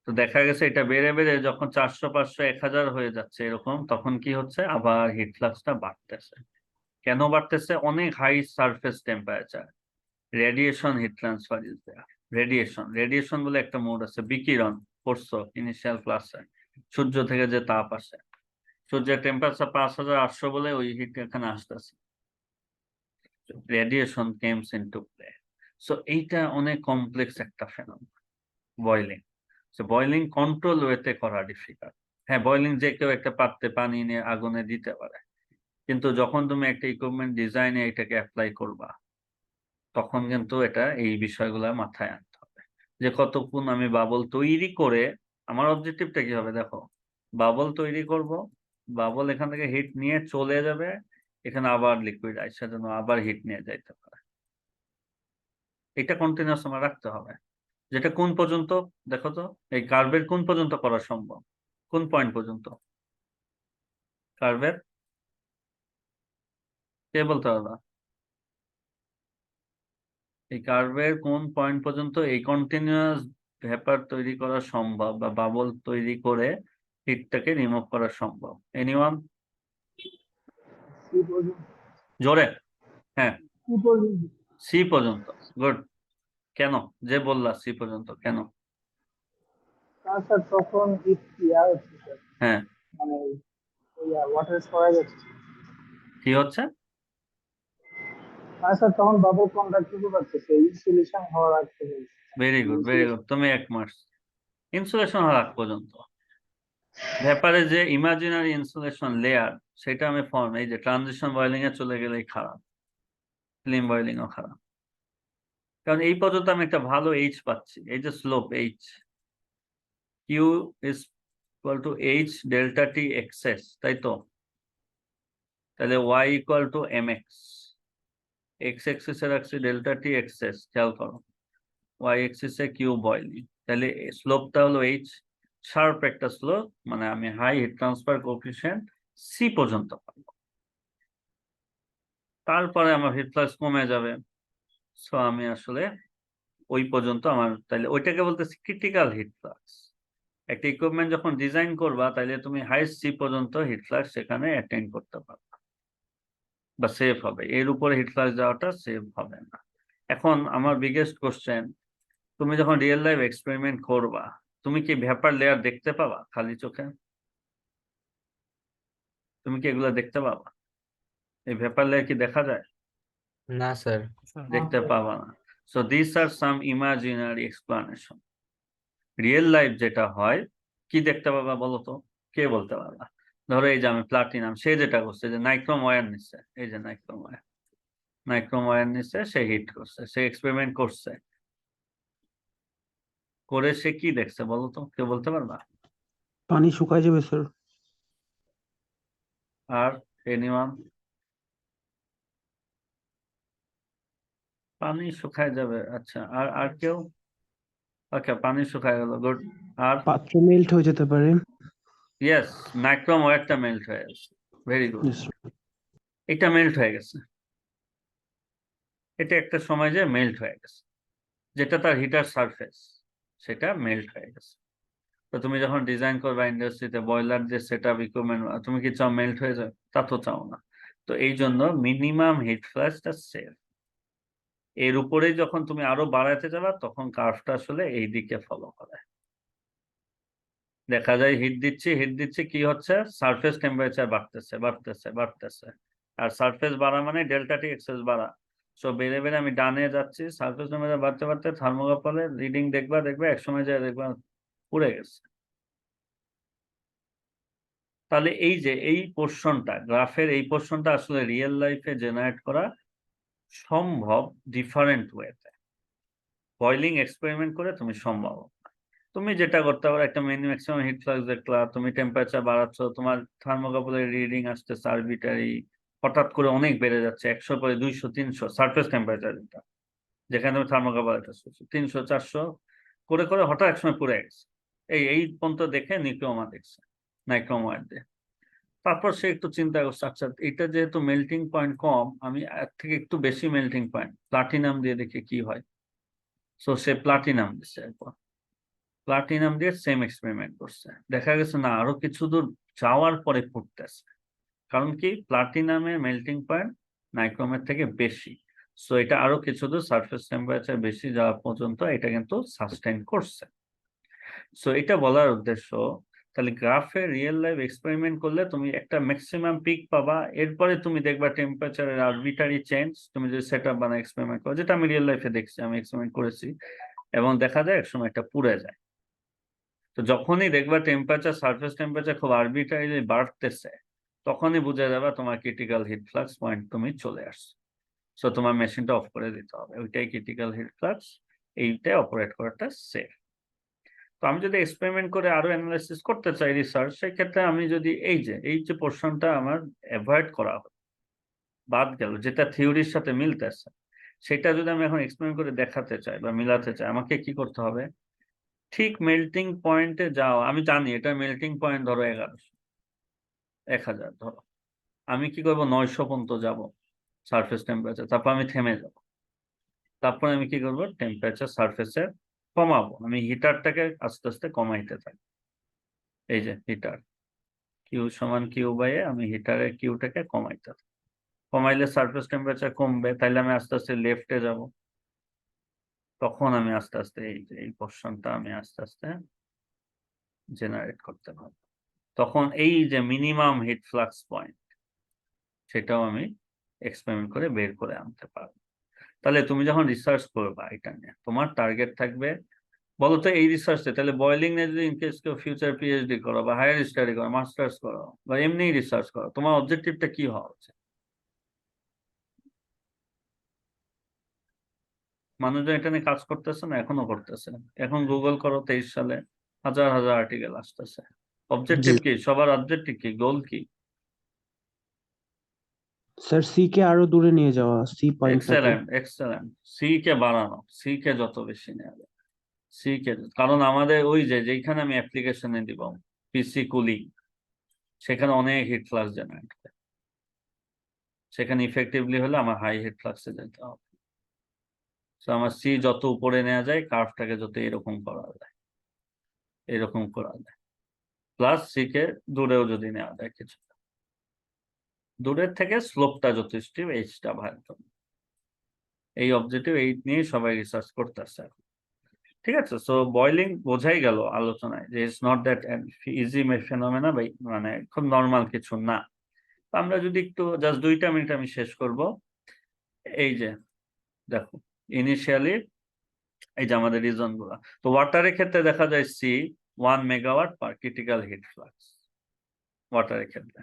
S1: তো দেখা গেছে এটা বেড়ে বেড়ে যখন 400 500 1000 হয়ে যাচ্ছে এরকম, তখন কি হচ্ছে, আবার হিট ফ্লাক্সটা বাড়তেছে। কেন বাড়তেছে? অনেক high surface temperature, radiation heat transfer is there. Radiation বলে একটা মোড আছে, বিকিরণ পড়ছো ইনিশিয়াল ক্লাসে, সূর্য থেকে যে তাপ আসে, সূর্যের টেম্পারেচার 5800 বলে ওই হিট এখানে আসতেছে, রেডিয়েশন কেমস ইনটু প্লে। সো এইটা অনেক কমপ্লেক্স একটা ফেনোমেনন বয়লিং। বয়লিং কন্ট্রোল ওয়েতে করা ডিফিকাল্ট। হ্যাঁ, বয়লিং যে কেউ একটা পাত্রে পানি নিয়ে আগুনে দিতে পারে, কিন্তু যখন তুমি একটা ইকুইপমেন্ট ডিজাইনে এটাকে অ্যাপ্লাই করবা তখন কিন্তু এটা এই বিষয়গুলো মাথায় আনতে হবে, যে কতক্ষণ আমি বাবল তৈরি করে, আমার অবজেক্টিভটা কি হবে দেখো, বাবল তৈরি করব, বাবল এখান থেকে হিট নিয়ে চলে যাবে, এখানে আবার লিকুইড আইসা যেন আবার হিট নিয়ে যাইতে পারে, এটা কন্টিনিউয়াস আমার রাখতে হবে। যেটা কোন পর্যন্ত দেখো তো, এই কার্ভের কোন পর্যন্ত করা সম্ভব, কোন পয়েন্ট পর্যন্ত কার্ভের, কে বলতে পারবা? এই কার্ভের কোন পয়েন্ট পর্যন্ত এই কন্টিনিউয়াস ভেপার তৈরি করা সম্ভব বা বাবল তৈরি করে হিটটাকে রিমুভ করা সম্ভব? এনিওয়ান?
S3: সি পর্যন্ত।
S1: জোরে, হ্যাঁ,
S3: সি পর্যন্ত।
S1: সি পর্যন্ত। গুড। কেন যে বললা সি পর্যন্ত কেন?
S3: কারণ স্যার তখন হিট ইয়া হচ্ছে স্যার,
S1: হ্যাঁ,
S3: মানে ওই ওয়াটার সরা যাচ্ছে।
S1: কি হচ্ছে?
S3: আর স্যার তখন বাবল কন্ডাক্টিভ বাড়তেছে, ইনসুলেশন হওয়ার আগ থেকে।
S1: ভেরি গুড, ভেরি গুড, তুমি 1 মাস ইনসুলেশন হওয়ার আগ পর্যন্ত ভেপারে যে ইমাজিনারি ইনসুলেশন লেয়ার, সেটা আমি ফর্ম, এই যে ট্রানজিশন বয়েলিং এ চলে গেলেই খারাপ, ফিল্ম বয়েলিং ও খারাপ, কারণ এই পর্যন্ত আমি একটা ভালো এইচ পাচ্ছি, এই যে slope H, Q is equal to H delta T XS, তাই তো, তাহলে Y equal to M X, X এক্সিসে রাখছি ডেল্টা টি এক্সএস, খেয়াল করো, ওয়াই এক্সিসে কিউ বয়েলিং, তাহলে স্লোপটা হলো এইচ, শার্প একটা স্লোপ, মানে আমি high heat transfer coefficient C পর্যন্ত পাবো, তারপরে আমার হিট ফ্লাক্স কমে যাবে। সো আমি আসলে ওই পর্যন্ত আমার, তাহলে ওইটাকে বলতেছি ক্রিটিক্যাল হিট ফ্লাক্স। একটা ইকুইপমেন্ট যখন ডিজাইন করবা তাহলে তুমি হাইস্ট সি পর্যন্ত হিট ফ্লাক্স সেখানে অ্যাটেন্ড করতে পারবে বা সেফ হবে, এর উপরে হিট ফ্লাক্স যাওয়াটা সেফ হবে না। এখন আমার বিগেস্ট কোশ্চেন, তুমি যখন রিয়েল লাইফ এক্সপেরিমেন্ট করবা তুমি কি ভ্যাপার লেয়ার দেখতে পাবা খালি চোখে? তুমি কি এগুলো দেখতে পাবা? এই ভ্যাপার লেয়ার কি দেখা যায়?
S4: না স্যার।
S1: দেখতে পাবা না। So this are some imaginary explanation. Real life যেটা হয় কি দেখতে পাবা বলো তো? কে বলতে পারবা? ধরো এই যে আমি প্লাটিনাম, সে যেটা করছে যে নাইক্রোম ওয়্যার নিচ্ছে, এই যে নাইক্রোম ওয়্যার নিচ্ছে, সে হিট করছে, সে এক্সপেরিমেন্ট করছে, করে সে কি দেখছে বলো তো, কেউ বলতে পারবা?
S5: পানি শুকায় যাবে স্যার।
S1: আর এনিওয়ান? পানি শুকায় যাবে, আচ্ছা। আর আর কেউ? ওকে, পানি শুকায় গেল, গুড। আর
S5: পাত্র মেল্ট হয়ে যেতে পারে।
S1: ইয়েস, নাইক্রোম ওয়্যারটা মেল্ট হয়ে গেছে, ভেরি গুড।
S5: Yes, sir.
S1: এটা মেল্ট হয়ে গেছে, এটা একটা সময় যে মেল্ট হয়ে গেছে, যেটা তার হিটার সারফেস সেটা মেল্ট হয়ে গেছে। তো তুমি যখন ডিজাইন করবা ইন্ডাস্ট্রিতে বয়লার যে সেট আপ ইকুইপমেন্ট, তুমি কি চাও মেল্ট হয়ে যায়? তা তো চাও না। তো এই জন্য মিনিমাম হিট ফ্লাক্সটা সেফ। এর উপরেই যখন তুমি আরো বাড়াতে যাবা তখন কার্ভটা আসলে এই দিকে ফলো করে। দেখা যায় হিট দিচ্ছি কি হচ্ছে, সারফেস টেম্পারেচার বাড়তেছে। আর সারফেস বাড়া মানে ডেল্টা টি এক্সেস বাড়া। সো বেড়ে বেড়ে আমি ডানে যাচ্ছি, সারফেস টেম্পারেচার বাড়তে থার্মোকাপলে রিডিং দেখবা একসময় যায় দেখবা পুড়ে গেছে। তাহলে এই যে এই পোর্শনটা, গ্রাফের এই পোর্শনটা আসলে রিয়েল লাইফে জেনারেট করা সম্ভব ডিফারেন্ট ওয়েতে। বয়লিং এক্সপেরিমেন্ট করে তুমি সম্ভব। তুমি যেটা করতে পারো, একটা ম্যাক্সিমাম হিট ফ্লাক্স দেখলা, তুমি টেম্পারেচার বাড়াচ্ছ, তোমার থার্মোকাপলের রিডিং আসতেছে আরবিটারি, হঠাৎ করে অনেক বেড়ে যাচ্ছে, 100 পরে 200 300 সারফেস টেম্পারেচার, যেখানে তুমি থার্মোকাপল একটা 300 400 করে করে হঠাৎ একসময় পুড়ে গেছে। এই পর্যন্ত দেখে নিক্রোমা দেখছে, নাইক্রোমা দিয়ে। তারপর সে একটু চিন্তা করছে, আচ্ছা এটা যেহেতু মেল্টিং পয়েন্ট কম, আমি এর থেকে একটু বেশি মেল্টিং পয়েন্ট প্লাটিনাম দিয়ে দেখে কি হয়। সো সে প্লাটিনাম দিচ্ছে, একবার প্লাটিনাম দিয়ে সেম এক্সপেরিমেন্ট করছে, দেখা গেছে না আরো কিছু দূর যাওয়ার পরে ফুটতেছে। কারণ কি, প্লাটিনামের মেল্টিং পয়েন্ট নাইক্রোমের থেকে বেশি। সো এটা আরো কিছু দূর সারফেস টেম্পারেচার বেশি যাওয়া পর্যন্ত এটা কিন্তু সাস্টেইন করছে। সো এটা বলার উদ্দেশ্য, তাহলে গ্রাফে রিয়েল লাইফ এক্সপেরিমেন্ট করলে তুমি একটা ম্যাক্সিমাম পিক পাবা, এরপরে তুমি দেখবা টেম্পারেচারের আরবিটারি চেঞ্জ। তুমি যদি সেট আপ বানা এক্সপেরিমেন্ট করো, যেটা আমি রিয়েল লাইফে দেখছি, আমি এক্সপেরিমেন্ট করেছি, এবং দেখা যায় একসময় এটা পুড়ে যায়। তো যখনই দেখবা টেম্পারেচার, সারফেস টেম্পারেচার খুব আরবিটারিলি বাড়তেছে, তখনই বুঝে যাবে তোমার ক্রিটিক্যাল হিট ফ্লাক্স পয়েন্ট তুমি চলে আসছো। সো তোমার মেশিনটা অফ করে দিতে হবে, ওইটাই ক্রিটিক্যাল হিট ফ্লাক্স, এইটাই অপারেট করাটা সেফ। তো আমি যদি এক্সপেরিমেন্ট করে আরো অ্যানালাইসিস করতে চাই রিসার্চ, সেক্ষেত্রে আমি যদি এই যে পোর্শনটা আমার অ্যাভয়েড করা হয়, বাদ গেল, যেটা থিওরির সাথে মিলতেছে, সেটা যদি আমি এখন এক্সপেরিমেন্ট করে দেখাতে চাই বা মিলাতে চাই, আমাকে কি করতে হবে? ঠিক মেল্টিং পয়েন্টে যাও, আমি জানি এটা মেল্টিং পয়েন্ট ধরো 1100 1000 ধরো, আমি কি করবো 900 পর্যন্ত যাব সারফেস টেম্পারেচার, তারপর আমি থেমে যাব। তারপর আমি কি করবো, টেম্পারেচার সারফেসে কমাবো, আমি হিটারটাকে আস্তে আস্তে কমাইতে থাকি। এই যে হিটার কিউ সমান কিউ বাই এ, আমি হিটারের কিউটাকে কমাইতে থাকি। কমাইলে সারফেস টেম্পারেচার কমবে, তাইলে আমি আস্তে আস্তে লেফটে যাব। তখন আমি আস্তে আস্তে এই যে এই পোর্শনটা আমি আস্তে আস্তে জেনারেট করতে পারবো। তখন এই যে মিনিমাম হিট ফ্লাক্স পয়েন্ট, সেটাও আমি এক্সপেরিমেন্ট করে বের করে আনতে পারবো। তাহলে তুমি যখন রিসার্চ করবা এটা নিয়ে, তোমার টার্গেট থাকবে, বলো তো এই রিসার্চে, তাহলে বয়লিং নিয়ে যদি ইনকেস কেউ ফিউচার পিএইচডি করো বা হায়ার স্টাডি করো, মাস্টার্স করো বা এমনি রিসার্চ করো, তোমার অবজেক্টিভটা কি হওয়া উচিত? মানুষজন এটা নিয়ে কাজ করতেছে না, এখনো করতেছে। এখন গুগল করো, 23 সালে হাজার হাজার আর্টিকেল আসতেছে। অবজেক্টিভ কি, সবার অবজেক্টিভ কি, গোল কি?
S5: স্যার সি কে আরো দূরে নিয়ে যাওয়া, সি পয়েন্টটাকে।
S1: এক্সেলেন্ট। সি কে বাড়ানো, সি কে যত বেশি নেওয়া যায় সি কে, কারণ আমাদের ওই যে যেখানে আমি অ্যাপ্লিকেশনে দিব পিসি কুলিং, সেখানে অনেক হিট ফ্লাক্স জেনারেট করে, সেখানে ইফেক্টিভলি হলে আমার হাই হিট ফ্লাক্সে যেতে হবে। তো আমার সি যত উপরে নেওয়া যায় কার্ভটাকে যত এরকম করা যায়, এরকম করা যায়, প্লাস সি কে দূরেও যদি নেওয়া যায় কিছু, দূরের থেকে স্লোপটা যত স্টিপ এইচটা ভাগ করবে। এই অবজেক্টিভ এই নিয়ে সবাই রিসার্চ করতেছে এখন। ঠিক আছে, সো বয়লিং বোঝাই গেল আলোচনায় যে it's not that easy phenomena, মানে খুব নর্মাল কিছু না। তো আমরা যদি একটু জাস্ট 2টা মিনিট আমি শেষ করব। এই যে দেখো ইনিশিয়ালি এই যে আমাদের রিজন গুলা, তো ওয়াটারের ক্ষেত্রে দেখা যায় সি 1 মেগাওয়াট পার ক্রিটিক্যাল হিট ফ্লাক্স ওয়াটারের ক্ষেত্রে।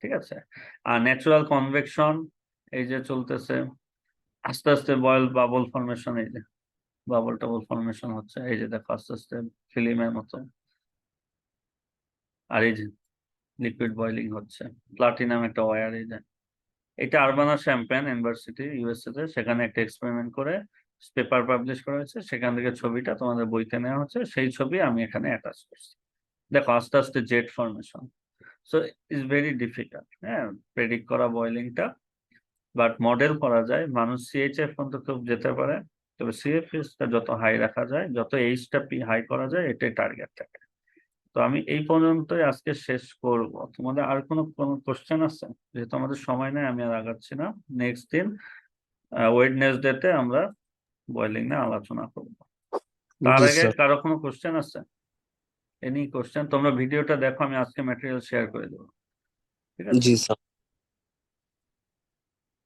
S1: ঠিক আছে, আর ন্যাচারাল কনভেকশন এই যে চলতেছে, আস্তে আস্তে বয়েল বাবল ফরমেশন, এই যে বাবল টাবল ফরমেশন হচ্ছে, এই যে দেখো আস্তে আস্তে ফিল্মের মতো, আর এই যে লিকুইড বয়েলিং হচ্ছে, প্লাটিনাম একটা ওয়্যার। এই যে এটা আরবানা শ্যাম্পেন ইউনিভার্সিটি ইউএসএ তে, সেখানে একটা এক্সপেরিমেন্ট করে পেপার পাবলিশ করা হয়েছে, সেখান থেকে ছবিটা তোমাদের বইতে নেওয়া হচ্ছে, সেই ছবি আমি এখানে অ্যাটাচ করছি। দেখো আস্তে আস্তে jet formation. So it's very difficult, হ্যাঁ, প্রেডিক্ট করা বয়েলিংটা, বাট মডেল করা যায়। মানুষ সিএইচএফ পর্যন্ত খুব যেতে পারে, তবে সিএফএসটা যত হাই রাখা যায়, যত এইচটা হাই করা যায়, এটাই টার্গেট থাকে। তো আমি এই পর্যন্তই আজকে শেষ করব। তোমাদের আর কোনো কোশ্চেন আছে? যেহেতু আমাদের সময় নেই আমি আর আগাচ্ছি না। নেক্সট দিন ওয়েডনেসডে তে আমরা বয়েলিং নিয়ে আলোচনা করব। তার
S4: জি
S1: আগে
S4: স্যার।
S1: কারো কোনো কোশ্চেন আছে? Any question? তোমরা ভিডিওটা দেখো, আমি আজকে ম্যাটেরিয়াল শেয়ার করে দেবো। ঠিক আছে।
S4: জি স্যার।